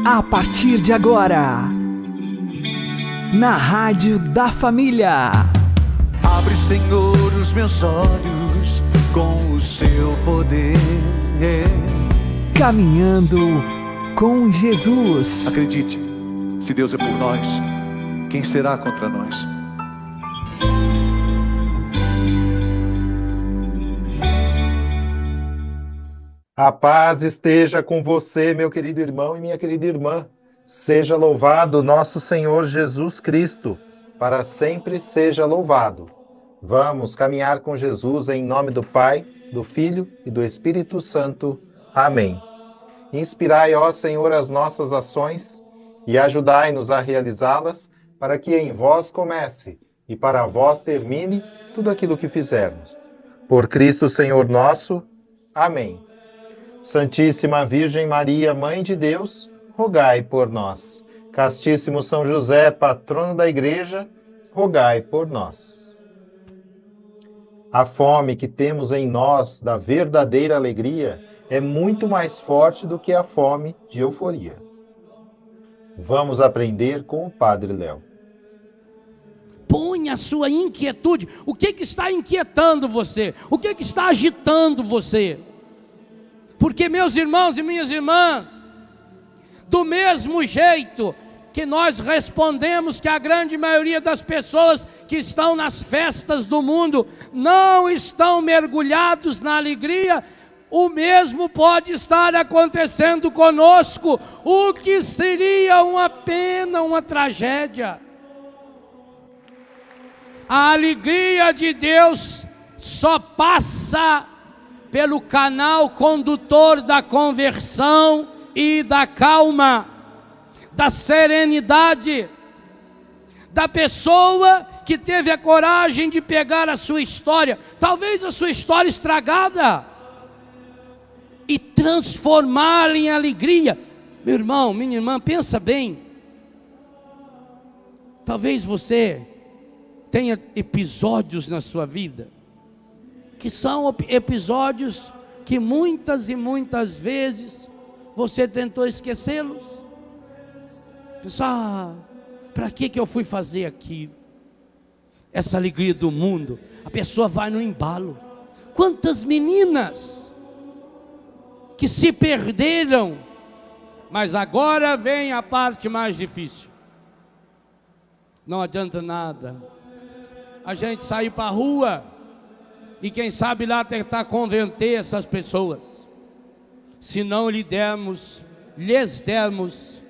A partir de agora, na Rádio da Família. Abre, Senhor, os meus olhos com o seu poder. Caminhando com Jesus. Acredite, se Deus é por nós, quem será contra nós? A paz esteja com você, meu querido irmão e minha querida irmã. Seja louvado nosso Senhor Jesus Cristo, para sempre seja louvado. Vamos caminhar com Jesus em nome do Pai, do Filho e do Espírito Santo. Amém. Inspirai, ó Senhor, as nossas ações e ajudai-nos a realizá-las, para que em vós comece e para vós termine tudo aquilo que fizermos. Por Cristo Senhor nosso. Amém. Santíssima Virgem Maria, Mãe de Deus, rogai por nós. Castíssimo São José, patrono da Igreja, rogai por nós. A fome que temos em nós da verdadeira alegria é muito mais forte do que a fome de euforia. Vamos aprender com o Padre Léo. Põe a sua inquietude. O que está inquietando você? O que está agitando você? Porque, meus irmãos e minhas irmãs, do mesmo jeito que nós respondemos que a grande maioria das pessoas que estão nas festas do mundo não estão mergulhados na alegria, o mesmo pode estar acontecendo conosco, o que seria uma pena, uma tragédia. A alegria de Deus só passa pelo canal condutor da conversão e da calma, da serenidade, da pessoa que teve a coragem de pegar a sua história, talvez a sua história estragada, e transformá-la em alegria. Meu irmão, minha irmã, pensa bem. Talvez você tenha episódios na sua vida que são episódios que muitas e muitas vezes você tentou esquecê-los. Pensar, para que eu fui fazer aquilo? Essa alegria do mundo, a pessoa vai no embalo. Quantas meninas que se perderam, mas agora vem a parte mais difícil. Não adianta nada a gente sair para a rua e quem sabe lá tentar converter essas pessoas, se não lhes dermos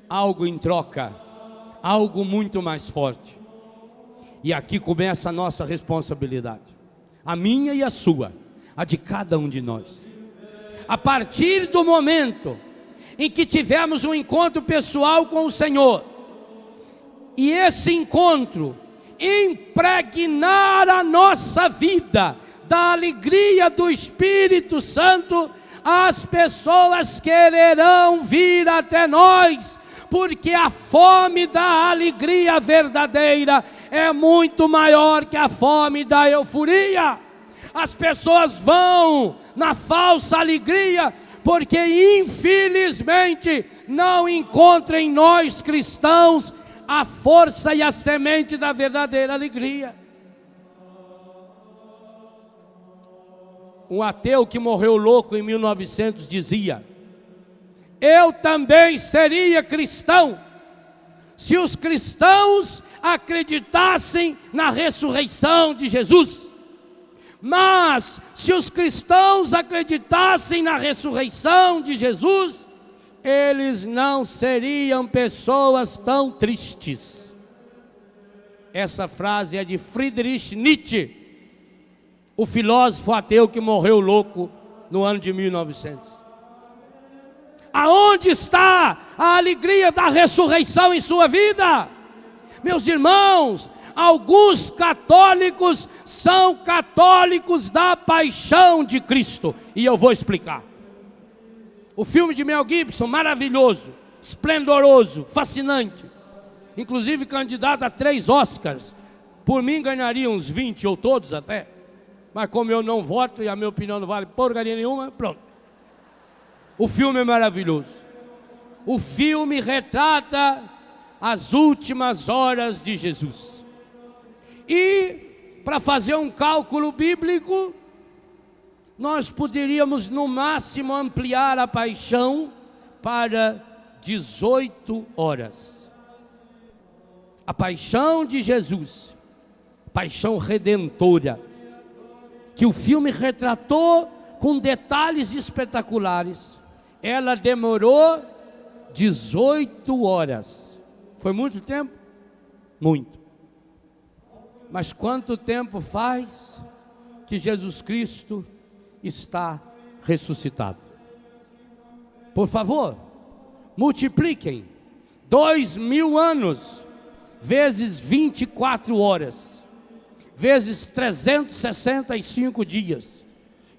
algo em troca, algo muito mais forte. E aqui começa a nossa responsabilidade, a minha e a sua, a de cada um de nós. A partir do momento em que tivermos um encontro pessoal com o Senhor, e esse encontro impregnar a nossa vida da alegria do Espírito Santo, as pessoas quererão vir até nós, porque a fome da alegria verdadeira é muito maior que a fome da euforia. As pessoas vão na falsa alegria, porque infelizmente não encontram em nós cristãos a força e a semente da verdadeira alegria. Um ateu que morreu louco em 1900 dizia: eu também seria cristão se os cristãos acreditassem na ressurreição de Jesus. Mas se os cristãos acreditassem na ressurreição de Jesus, eles não seriam pessoas tão tristes. Essa frase é de Friedrich Nietzsche, o filósofo ateu que morreu louco no ano de 1900. Aonde está a alegria da ressurreição em sua vida? Meus irmãos, alguns católicos são católicos da paixão de Cristo, e eu vou explicar. O filme de Mel Gibson, maravilhoso, esplendoroso, fascinante, inclusive candidato a 3 Oscars. Por mim ganharia uns 20 ou todos até, mas como eu não voto e a minha opinião não vale porcaria nenhuma, pronto. O filme é maravilhoso. o filme retrata as últimas horas de Jesus. E, para fazer um cálculo bíblico, nós poderíamos no máximo ampliar a paixão para 18 horas. A paixão de Jesus, paixão redentora, que o filme retratou com detalhes espetaculares, ela demorou 18 horas. Foi muito tempo? Muito. Mas quanto tempo faz que Jesus Cristo está ressuscitado? Por favor, multipliquem 2000 anos vezes 24 horas, vezes 365 dias,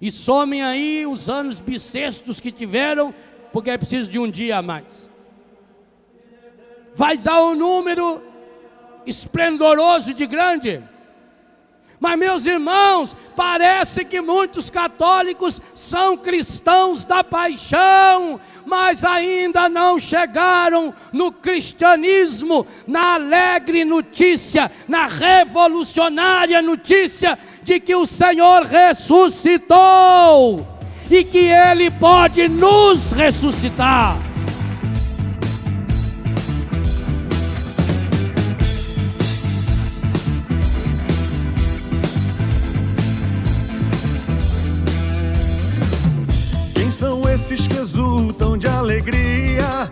e somem aí os anos bissextos que tiveram, porque é preciso de um dia a mais. Vai dar um número esplendoroso de grande. Mas, meus irmãos, parece que muitos católicos são cristãos da paixão, mas ainda não chegaram no cristianismo, na alegre notícia, na revolucionária notícia de que o Senhor ressuscitou e que Ele pode nos ressuscitar. São esses que exultam de alegria?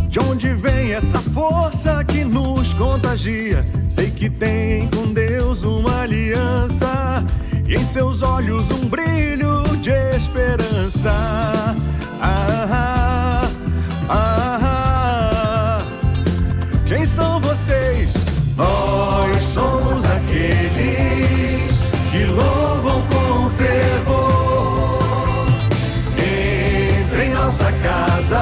De onde vem essa força que nos contagia? Sei que tem com Deus uma aliança, e em seus olhos um brilho de esperança. Quem são vocês? Nós somos aqueles que louvam com fervor nossa casa,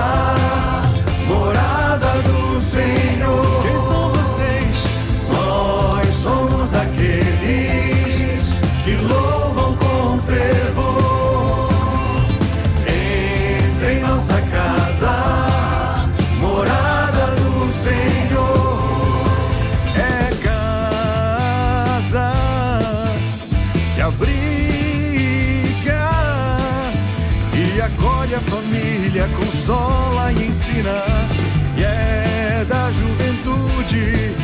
morada do Senhor. Quem são vocês? Nós somos aqueles que louvam com fervor. Entre em nossa casa, morada do Senhor. É casa que abriga e acolhe a família, consola e ensina. E é da juventude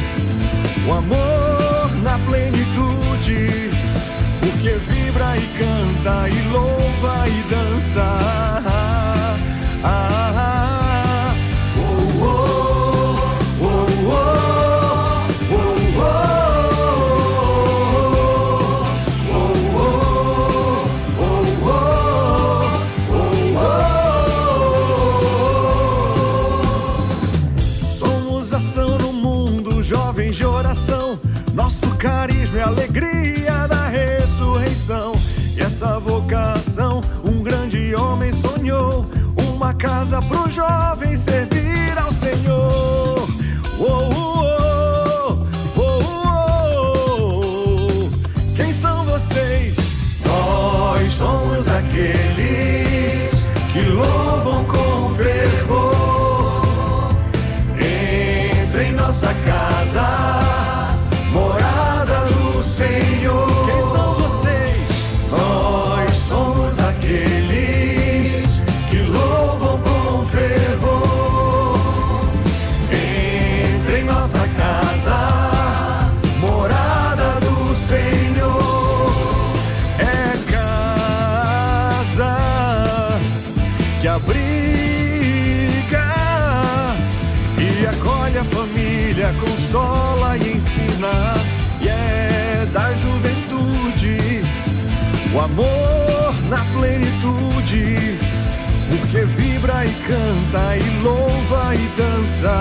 o amor na plenitude, porque vibra e canta e louva e dança. Jovens de oração, nosso carisma é a alegria da ressurreição. E essa vocação um grande homem sonhou, uma casa pro jovem servir ao Senhor. Quem são vocês? Nós somos aqueles que louvam com fervor. Entre em nossa casa, morada do Senhor. Quem são vocês? Nós somos aqueles que louvam com fervor. Entre em nossa casa, morada do Senhor. É casa que abriga e acolhe a família, consola e ensina. E é da juventude o amor na plenitude, porque vibra e canta e louva e dança.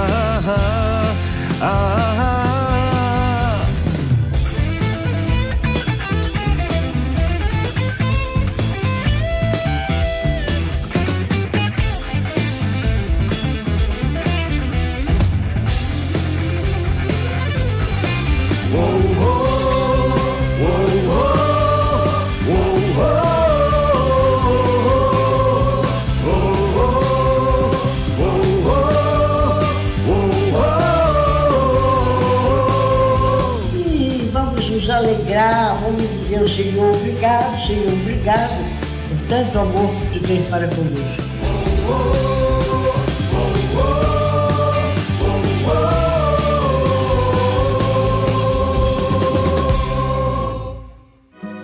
Senhor, obrigado por tanto amor que tu tens para conosco.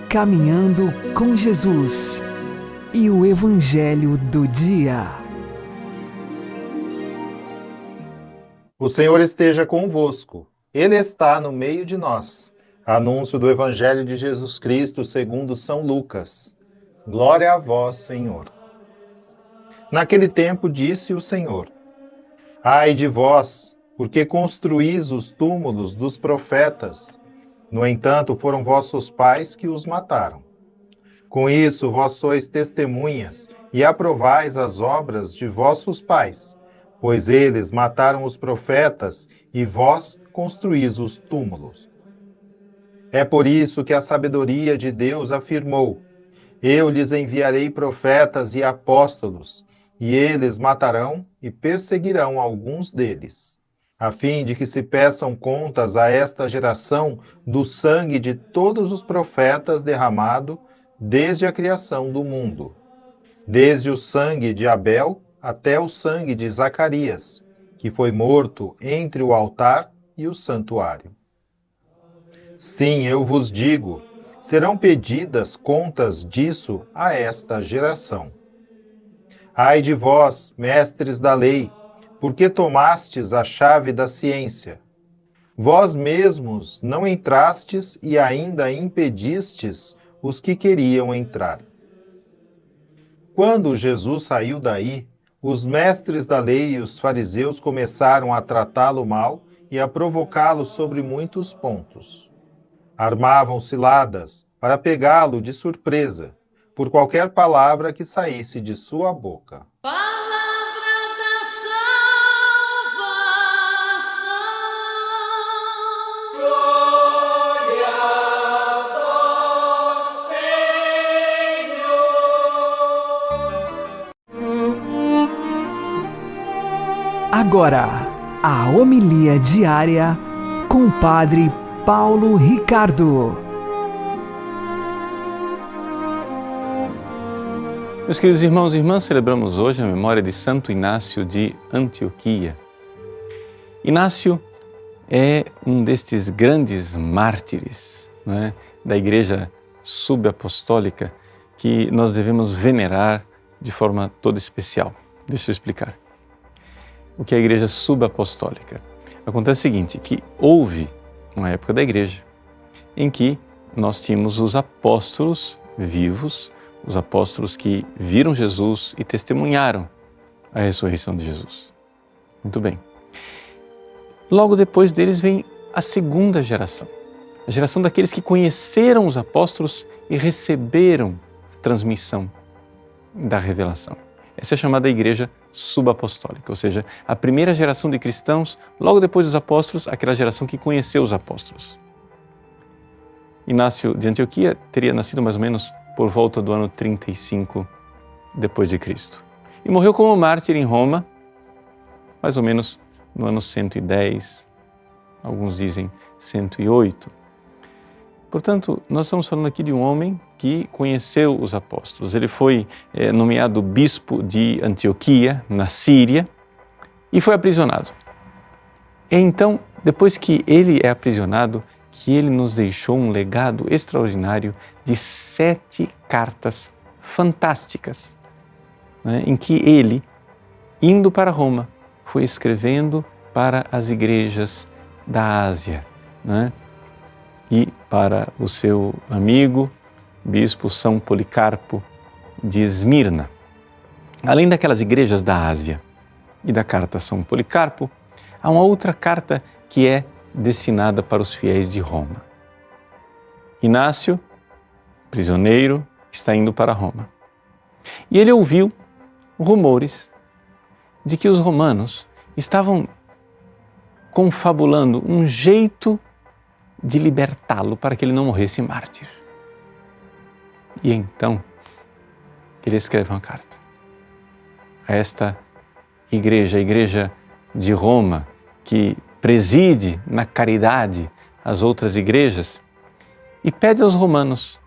Caminhando com Jesus e o Evangelho do Dia. O Senhor esteja convosco, Ele está no meio de nós. Anúncio do Evangelho de Jesus Cristo segundo São Lucas. Glória a vós, Senhor. Naquele tempo disse o Senhor: Ai de vós, porque construís os túmulos dos profetas. No entanto, foram vossos pais que os mataram. Com isso, vós sois testemunhas e aprovais as obras de vossos pais, pois eles mataram os profetas e vós construís os túmulos. É por isso que a sabedoria de Deus afirmou: Eu lhes enviarei profetas e apóstolos, e eles matarão e perseguirão alguns deles, a fim de que se peçam contas a esta geração do sangue de todos os profetas derramado desde a criação do mundo, desde o sangue de Abel até o sangue de Zacarias, que foi morto entre o altar e o santuário. Sim, eu vos digo, serão pedidas contas disso a esta geração. Ai de vós, mestres da lei, porque tomastes a chave da ciência. Vós mesmos não entrastes e ainda impedistes os que queriam entrar. Quando Jesus saiu daí, os mestres da lei e os fariseus começaram a tratá-lo mal e a provocá-lo sobre muitos pontos. Armavam ciladas para pegá-lo de surpresa, por qualquer palavra que saísse de sua boca. Agora, a homilia diária com o Padre Paulo Ricardo. Meus queridos irmãos e irmãs, celebramos hoje a memória de Santo Inácio de Antioquia. Inácio é um destes grandes mártires, da Igreja subapostólica que nós devemos venerar de forma toda especial. Deixa eu explicar. O que é a Igreja subapostólica? Acontece o seguinte, que houve uma época da Igreja em que nós tínhamos os apóstolos vivos, os apóstolos que viram Jesus e testemunharam a ressurreição de Jesus. Muito bem. Logo depois deles vem a segunda geração, a geração daqueles que conheceram os apóstolos e receberam a transmissão da revelação. Essa é chamada Igreja subapostólica, ou seja, a primeira geração de cristãos, logo depois dos apóstolos, aquela geração que conheceu os apóstolos. Inácio de Antioquia teria nascido mais ou menos por volta do ano 35 depois de Cristo. E morreu como mártir em Roma, mais ou menos no ano 110, alguns dizem 108. Portanto, nós estamos falando aqui de um homem que conheceu os apóstolos. Ele foi nomeado bispo de Antioquia, na Síria, e foi aprisionado. E então, depois que ele é aprisionado, que ele nos deixou um legado extraordinário de 7 cartas fantásticas, em que ele, indo para Roma, foi escrevendo para as igrejas da Ásia, e para o seu amigo, bispo São Policarpo de Esmirna. Além daquelas igrejas da Ásia e da carta São Policarpo, há uma outra carta que é destinada para os fiéis de Roma. Inácio, prisioneiro, está indo para Roma. E ele ouviu rumores de que os romanos estavam confabulando um jeito de libertá-lo para que ele não morresse mártir. E então, ele escreve uma carta a esta igreja, a igreja de Roma, que preside na caridade as outras igrejas, e pede aos romanos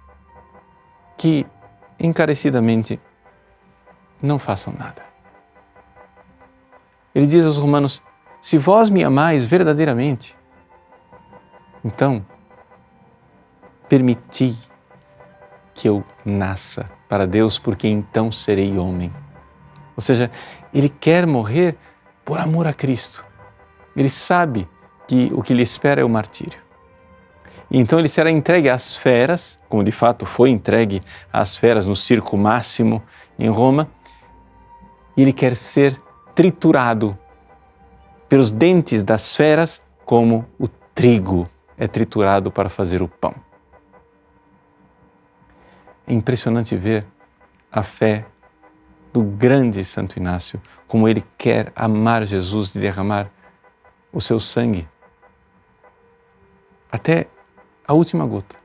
que encarecidamente não façam nada. Ele diz aos romanos: se vós me amais verdadeiramente, então permiti que eu nasça para Deus, porque então serei homem. Ou seja, ele quer morrer por amor a Cristo. Ele sabe que o que lhe espera é o martírio. E então ele será entregue às feras, como de fato foi entregue às feras no circo máximo em Roma, e ele quer ser triturado pelos dentes das feras, como o trigo é triturado para fazer o pão. É impressionante ver a fé do grande Santo Inácio, como ele quer amar Jesus e derramar o seu sangue até a última gota.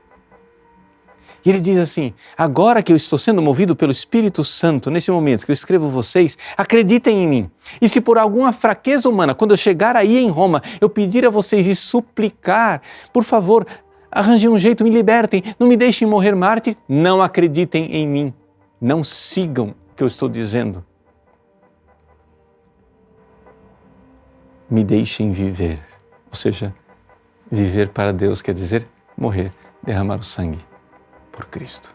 E ele diz assim: agora que eu estou sendo movido pelo Espírito Santo, nesse momento que eu escrevo vocês, acreditem em mim. E se por alguma fraqueza humana, quando eu chegar aí em Roma, eu pedir a vocês e suplicar, por favor, arranjem um jeito, me libertem, não me deixem morrer mártir, não acreditem em mim. Não sigam o que eu estou dizendo. Me deixem viver. Ou seja, viver para Deus quer dizer morrer, derramar o sangue por Cristo.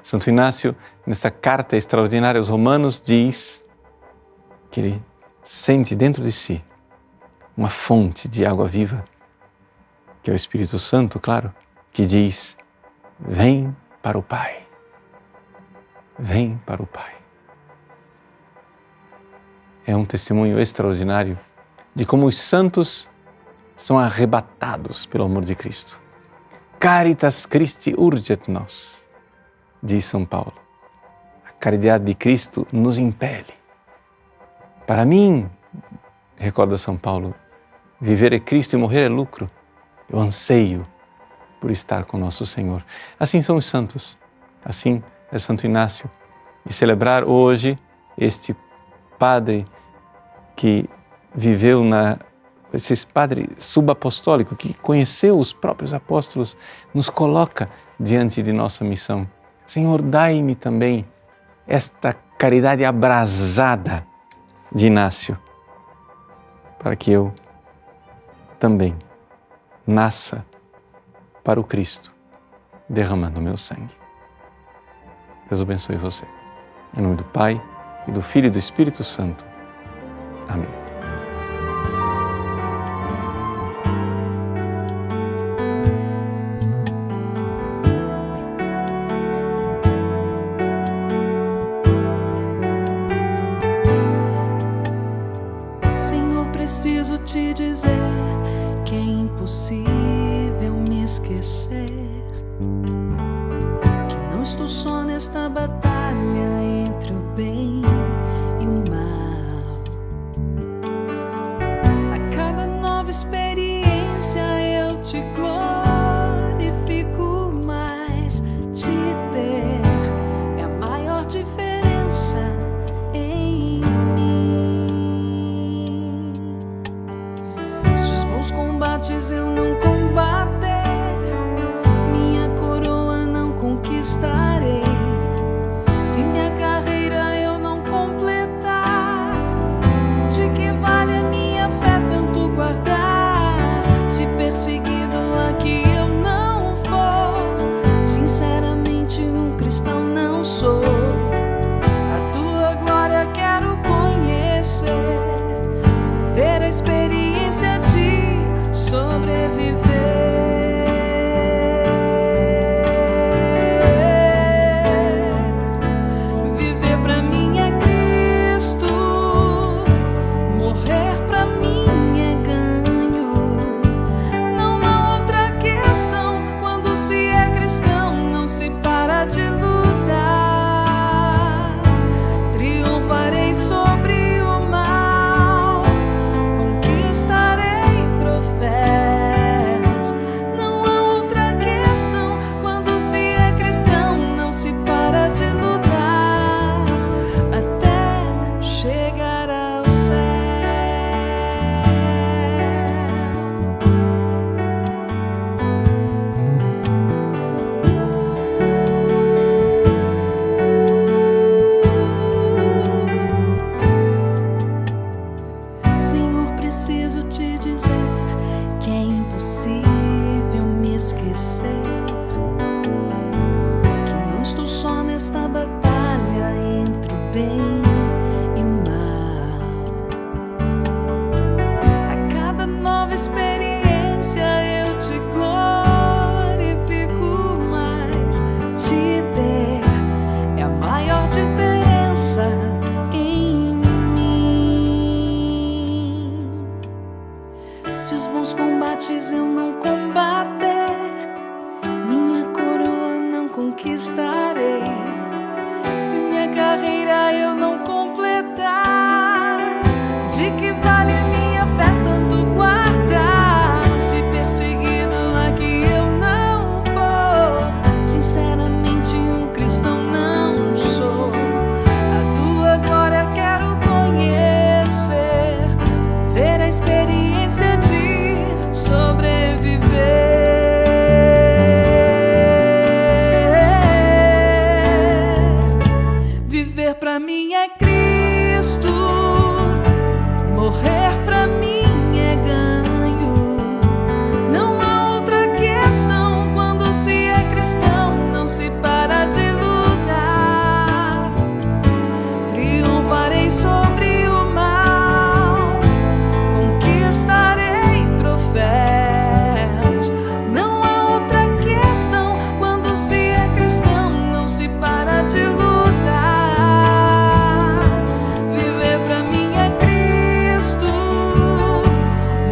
Santo Inácio, nessa carta extraordinária aos Romanos, diz que ele sente dentro de si uma fonte de água viva, que é o Espírito Santo, claro, que diz: vem para o Pai, vem para o Pai. É um testemunho extraordinário de como os santos são arrebatados pelo amor de Cristo. Caritas Christi urget nos, diz São Paulo. A caridade de Cristo nos impele. Para mim, recorda São Paulo, viver é Cristo e morrer é lucro. Eu anseio por estar com nosso Senhor. Assim são os santos, assim é Santo Inácio. E celebrar hoje este padre que viveu esse padre subapostólico, que conheceu os próprios apóstolos, nos coloca diante de nossa missão. Senhor, dai-me também esta caridade abrasada de Inácio, para que eu também nasça para o Cristo, derramando o meu sangue. Deus abençoe você. Em nome do Pai, e do Filho e do Espírito Santo. Amém. Senhor, preciso te dizer que é impossível me esquecer, que não estou só nesta batalha entre o bem e o mal. A cada nova experiência eu te glorifico mais. Te ter é a maior diferença em mim. Se os bons combates eu não combater, minha coroa não conquistarei. Se minha carreira eu não completar, de que vale a minha fé tanto guardar? Se perseguido aqui eu não for, sinceramente um cristão não sou. A tua glória quero conhecer, ver a experiência de sobreviver. Viver pra mim é Cristo, morrer pra mim é ganho. Não há outra questão, quando se é cristão não se para de lutar. Triunfarei sobre o mal, conquistarei troféus. nova experiência eu te glorifico mais. Te ter é a maior diferença em mim. Se os bons combates eu não combater, minha coroa não conquistarei. Se minha carreira eu não completar, de que vale minha fé tanto guardar? Se perseguido aqui eu não for, sinceramente um cristão não sou. A tua glória eu quero conhecer, ver a experiência de sobreviver. Viver pra mim é Cristo, morrer pra mim é ganho. Não há outra questão quando se é cristão, não se para de lutar. Triunfarei sobre o mal, conquistarei troféus. Não há outra questão quando se é cristão, não se para de lutar. Viver pra mim é Cristo,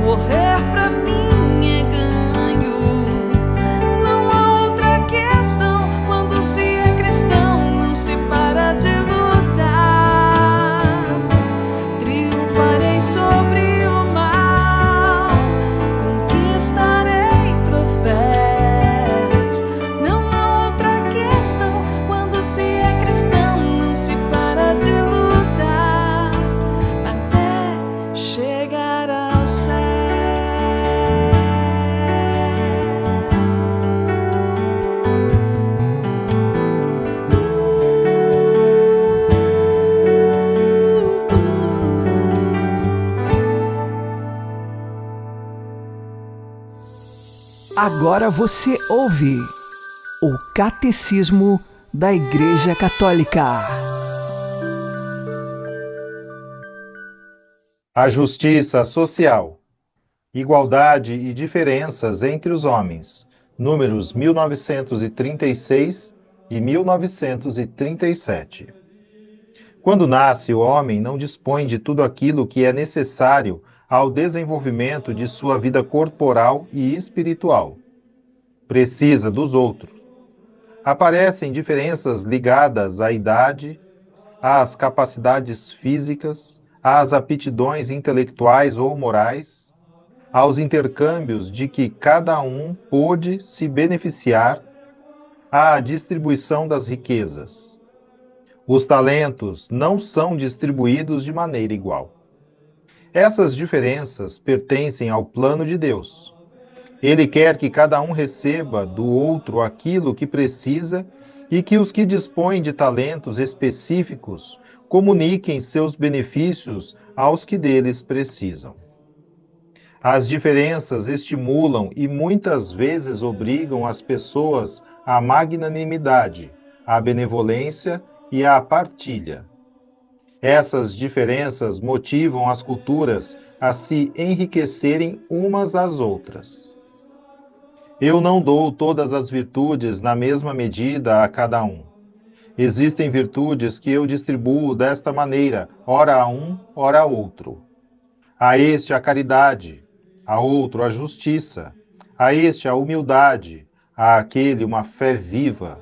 morrer pra mim é ganho. Não há outra questão quando se é cristão, não se para de lutar. Triunfarei sobre o mal, conquistarei troféus. Não há outra questão quando se é cristão, não se para de lutar até chegar ao céu. Agora você ouve o Catecismo da Igreja Católica. A justiça social, igualdade e diferenças entre os homens. Números 1936 e 1937. Quando nasce, o homem não dispõe de tudo aquilo que é necessário ao desenvolvimento de sua vida corporal e espiritual. Precisa dos outros. Aparecem diferenças ligadas à idade, às capacidades físicas, às aptidões intelectuais ou morais, aos intercâmbios de que cada um pôde se beneficiar, à distribuição das riquezas. Os talentos não são distribuídos de maneira igual. Essas diferenças pertencem ao plano de Deus. Ele quer que cada um receba do outro aquilo que precisa e que os que dispõem de talentos específicos comuniquem seus benefícios aos que deles precisam. As diferenças estimulam e muitas vezes obrigam as pessoas à magnanimidade, à benevolência e à partilha. Essas diferenças motivam as culturas a se enriquecerem umas às outras. Eu não dou todas as virtudes na mesma medida a cada um. Existem virtudes que eu distribuo desta maneira, ora a um, ora a outro. A este a caridade, a outro a justiça, a este a humildade, a aquele uma fé viva.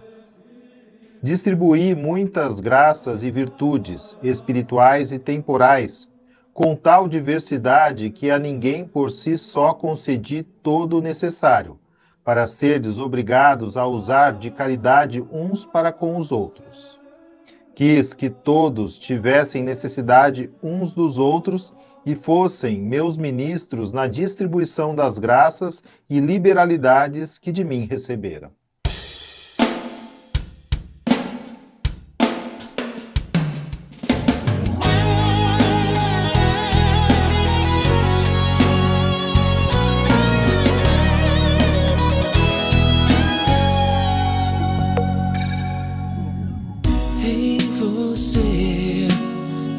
Distribuí muitas graças e virtudes, espirituais e temporais, com tal diversidade que a ninguém por si só concedi todo o necessário, para serdes obrigados a usar de caridade uns para com os outros. Quis que todos tivessem necessidade uns dos outros e fossem meus ministros na distribuição das graças e liberalidades que de mim receberam.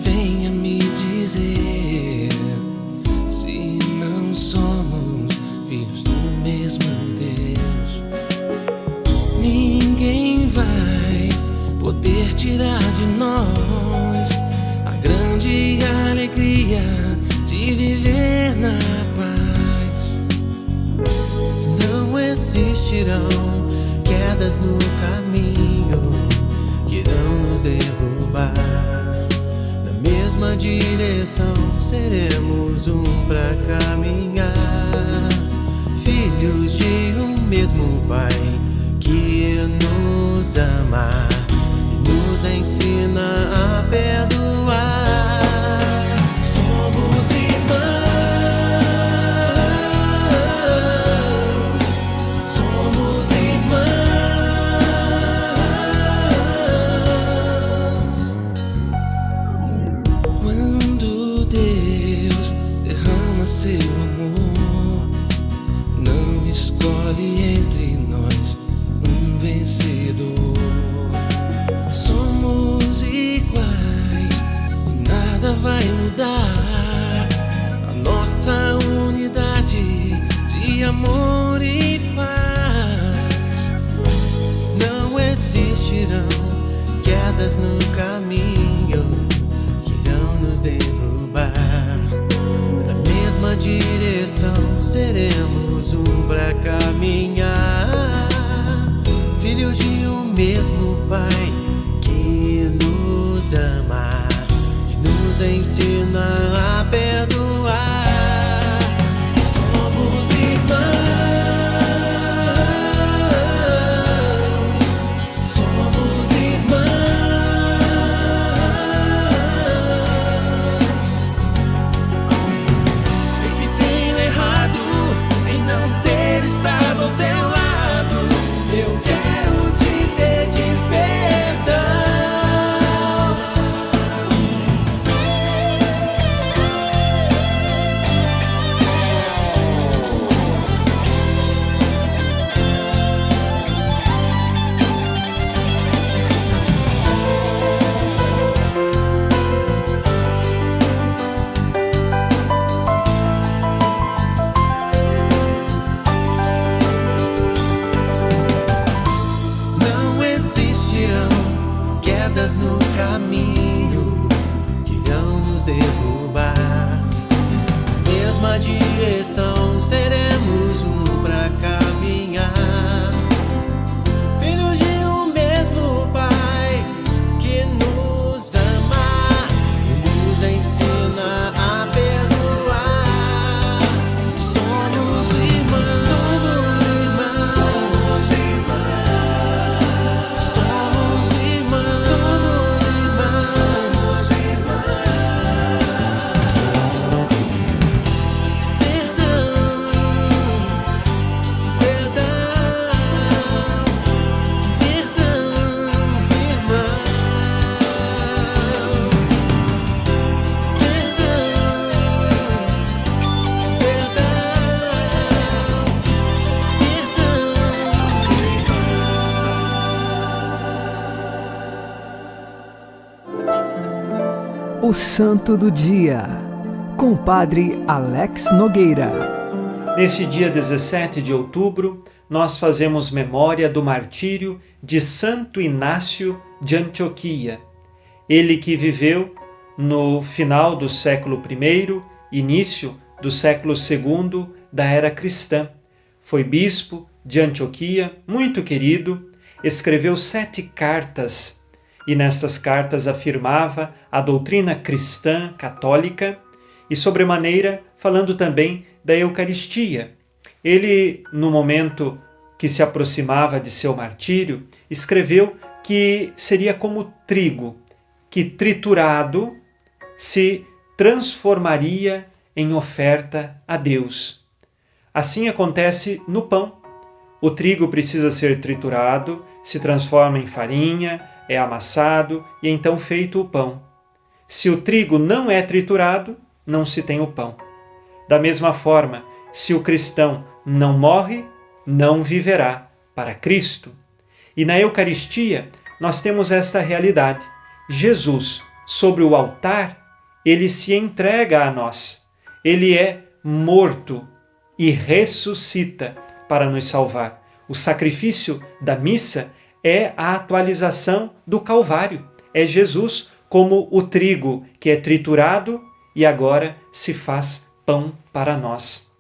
Venha me dizer se não somos tirar de nós a grande alegria de viver na paz. Não existirão quedas no caminho que irão nos derrubar. Na mesma direção seremos um pra caminhar. Filhos de um mesmo Pai que nos ama e nos ensina a perdoar. Somos irmãos, somos irmãos. Quando Deus derrama seu amor, não escolhe entre nós um vencedor. Somos iguais, nada vai mudar a nossa unidade de amor e paz. Não existirão quedas no caminho que irão nos derrubar. Na mesma direção seremos um pra caminhar. Filhos de um mesmo Pai que nos ama e nos ensina a perdoar. Somos irmãos, somos irmãos. Sei que tenho errado em não ter estado ao teu lado. Eu quero te pedir perdão. Não existirão quedas no caminho que irão nos derrubar. Na mesma direção seremos um pra caminhar. Filhos de um mesmo Pai que nos ama e nos ensina a perdoar. Somos irmãos, somos irmãos, somos irmãos, somos irmãos. Perdão, perdão, perdão, irmão. O Santo do Dia, com o Padre Alex Nogueira. Neste dia 17 de outubro, nós fazemos memória do martírio de Santo Inácio de Antioquia. Ele que viveu no final do século I, início do século II da era cristã. Foi bispo de Antioquia, muito querido, escreveu 7 cartas e nestas cartas afirmava a doutrina cristã católica e, sobremaneira, falando também da Eucaristia. Ele, no momento que se aproximava de seu martírio, escreveu que seria como trigo, que triturado se transformaria em oferta a Deus. Assim acontece no pão. O trigo precisa ser triturado, se transforma em farinha, é amassado e então feito o pão. Se o trigo não é triturado, não se tem o pão. Da mesma forma, se o cristão não morre, não viverá para Cristo. E na Eucaristia nós temos esta realidade. Jesus, sobre o altar, ele se entrega a nós. Ele é morto e ressuscita para nos salvar. O sacrifício da missa é a atualização do Calvário. É Jesus como o trigo que é triturado e agora se faz pão para nós.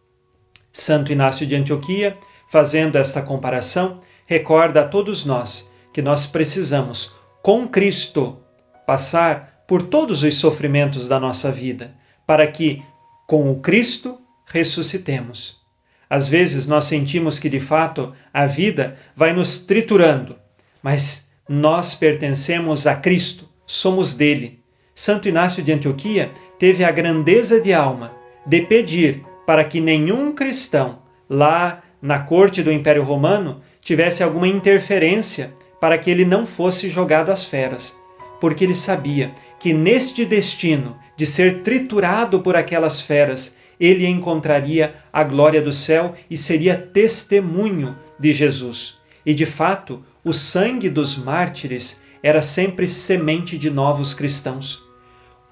Santo Inácio de Antioquia, fazendo esta comparação, recorda a todos nós que nós precisamos, com Cristo, passar por todos os sofrimentos da nossa vida, para que, com o Cristo, ressuscitemos. Às vezes nós sentimos que, de fato, a vida vai nos triturando, mas nós pertencemos a Cristo, somos dele. Santo Inácio de Antioquia teve a grandeza de alma de pedir para que nenhum cristão lá na corte do Império Romano tivesse alguma interferência para que ele não fosse jogado às feras, porque ele sabia que neste destino de ser triturado por aquelas feras, ele encontraria a glória do céu e seria testemunho de Jesus. E de fato, o sangue dos mártires era sempre semente de novos cristãos.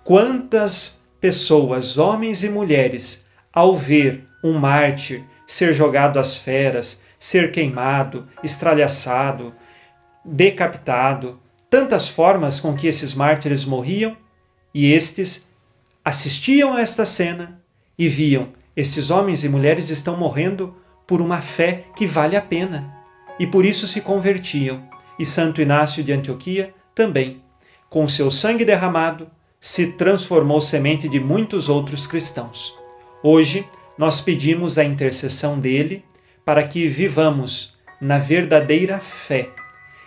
Quantas pessoas, homens e mulheres, ao ver um mártir ser jogado às feras, ser queimado, estralhaçado, decapitado, tantas formas com que esses mártires morriam, e estes assistiam a esta cena e viam, esses homens e mulheres estão morrendo por uma fé que vale a pena, e por isso se convertiam. E Santo Inácio de Antioquia também, com seu sangue derramado, se transformou semente de muitos outros cristãos. Hoje, nós pedimos a intercessão dele para que vivamos na verdadeira fé.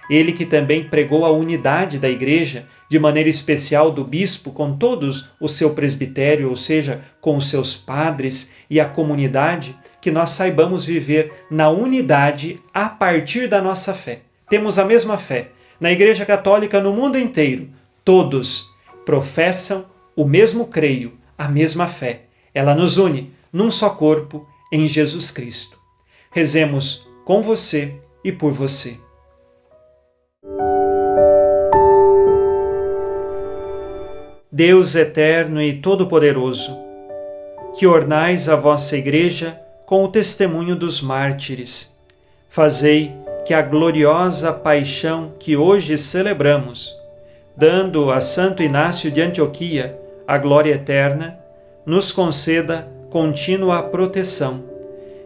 Ele que também pregou a unidade da Igreja, de maneira especial do bispo com todos o seu presbitério, ou seja, com os seus padres e a comunidade, que nós saibamos viver na unidade a partir da nossa fé. Temos a mesma fé. Na Igreja Católica, no mundo inteiro, todos professam o mesmo creio, a mesma fé. Ela nos une num só corpo em Jesus Cristo. Rezemos com você e por você. Deus eterno e todo-poderoso, que ornais a vossa Igreja com o testemunho dos mártires, fazei que a gloriosa paixão que hoje celebramos, dando a Santo Inácio de Antioquia a glória eterna, nos conceda contínua proteção,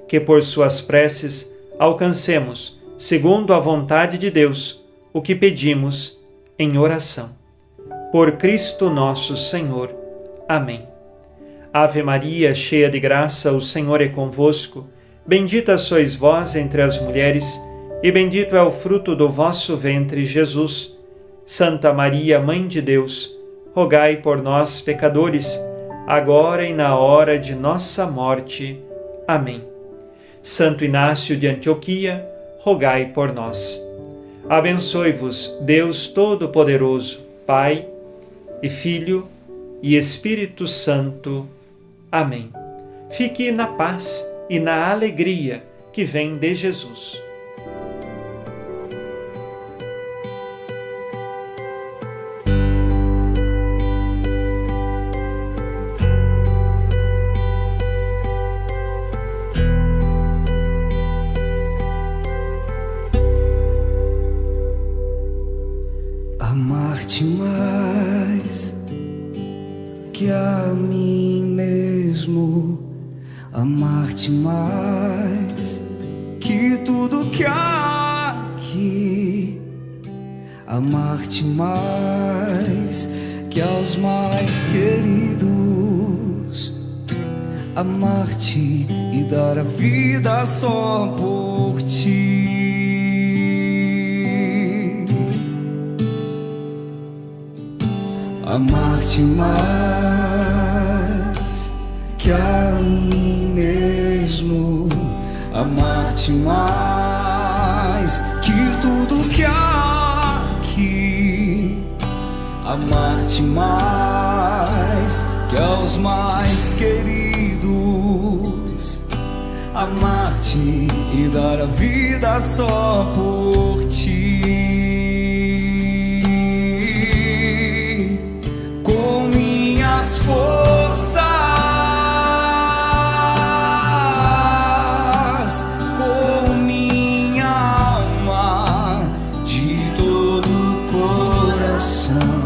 que por suas preces alcancemos, segundo a vontade de Deus, o que pedimos em oração. Por Cristo nosso Senhor. Amém. Ave Maria, cheia de graça, o Senhor é convosco. Bendita sois vós entre as mulheres, e bendito é o fruto do vosso ventre, Jesus. Santa Maria, Mãe de Deus, rogai por nós, pecadores, agora e na hora de nossa morte. Amém. Santo Inácio de Antioquia, rogai por nós. Abençoe-vos, Deus Todo-Poderoso, Pai e Filho e Espírito Santo. Amém. Fique na paz e na alegria que vem de Jesus. Amar-te mais que a mim mesmo, amar-te mais que tudo que há aqui, amar-te mais que aos mais queridos, amar-te e dar a vida só por ti. Amar-te mais que a mim mesmo, amar-te mais que tudo que há aqui, amar-te mais que aos mais queridos, amar-te e dar a vida só por ti. Forças, com minha alma, de todo o coração,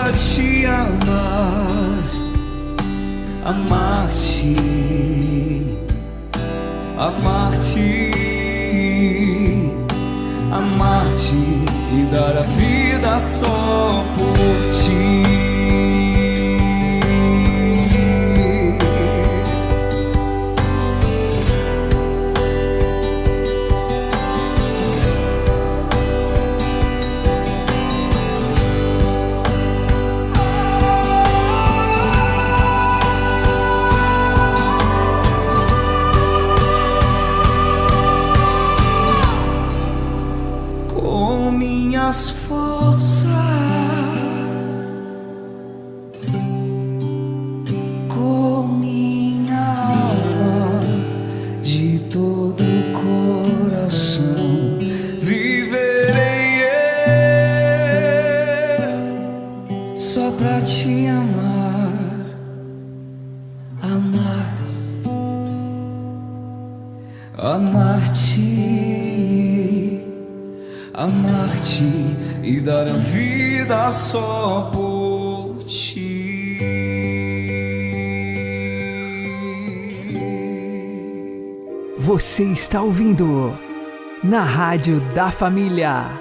pra te amar, amar-te, amar-te, amar-te e dar a vida só por ti. As forças, com minha alma, de todo o coração, viverei eu, só pra te amar, amar, amar-te, amar-te e dar a vida só por ti. Você está ouvindo na Rádio da Família,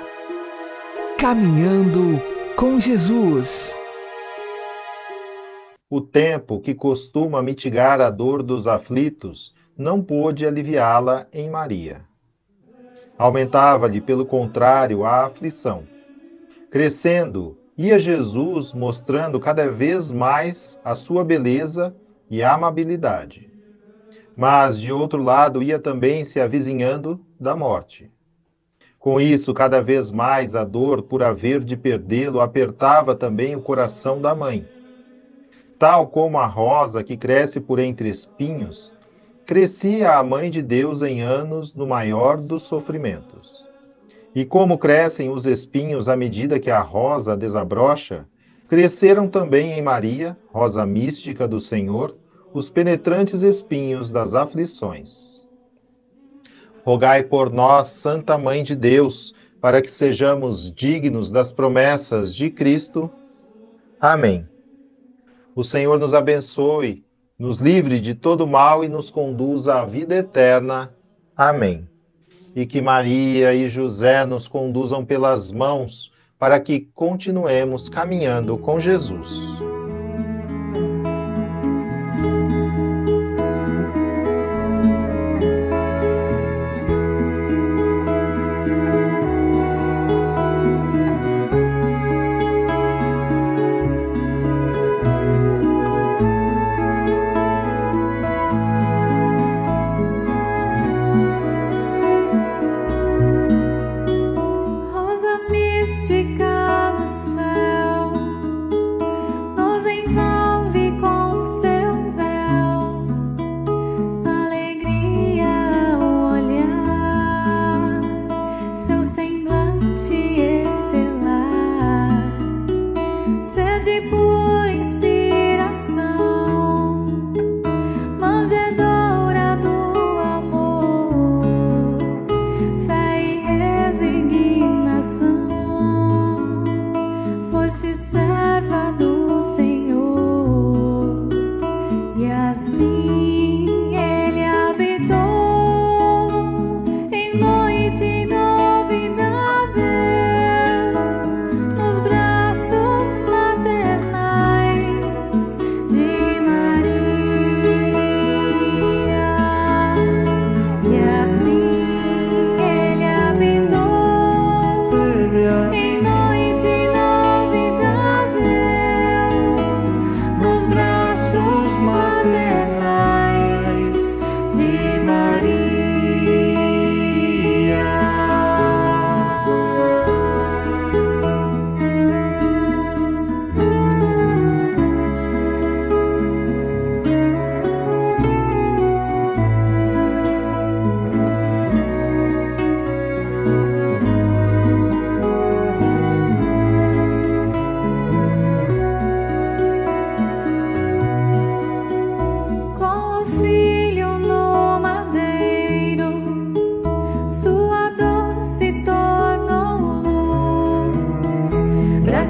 Caminhando com Jesus. O tempo que costuma mitigar a dor dos aflitos não pôde aliviá-la em Maria. Aumentava-lhe, pelo contrário, a aflição. Crescendo, ia Jesus mostrando cada vez mais a sua beleza e amabilidade. Mas, de outro lado, ia também se avizinhando da morte. Com isso, cada vez mais a dor por haver de perdê-lo apertava também o coração da mãe. Tal como a rosa que cresce por entre espinhos, crescia a Mãe de Deus em anos no maior dos sofrimentos. E como crescem os espinhos à medida que a rosa desabrocha, cresceram também em Maria, rosa mística do Senhor, os penetrantes espinhos das aflições. Rogai por nós, Santa Mãe de Deus, para que sejamos dignos das promessas de Cristo. Amém. O Senhor nos abençoe, nos livre de todo mal e nos conduza à vida eterna. Amém. E que Maria e José nos conduzam pelas mãos para que continuemos caminhando com Jesus.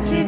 Te